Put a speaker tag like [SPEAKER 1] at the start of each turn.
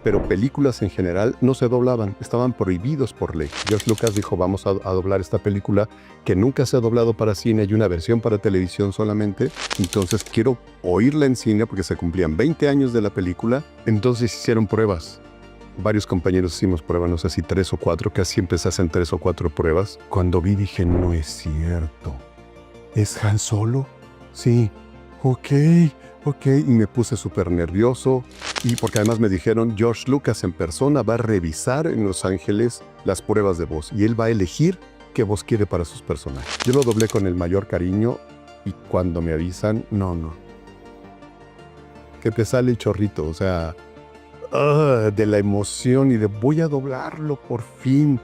[SPEAKER 1] pero películas en general no se doblaban, estaban prohibidos por ley. George Lucas dijo, vamos a doblar esta película que nunca se ha doblado para cine, hay una versión para televisión solamente, entonces quiero oírla en cine porque se cumplían 20 años de la película, entonces hicieron pruebas. Varios compañeros hicimos pruebas, no sé si 3 o 4, casi siempre se hacen 3 o 4 pruebas. Cuando vi dije, no es cierto. ¿Es Han Solo? Sí. Ok. Y me puse súper nervioso. Y porque además me dijeron, George Lucas en persona va a revisar en Los Ángeles las pruebas de voz. Y él va a elegir qué voz quiere para sus personajes. Yo lo doblé con el mayor cariño. Y cuando me avisan, no. Que te sale el chorrito, o sea... de la emoción y de voy a doblarlo por fin.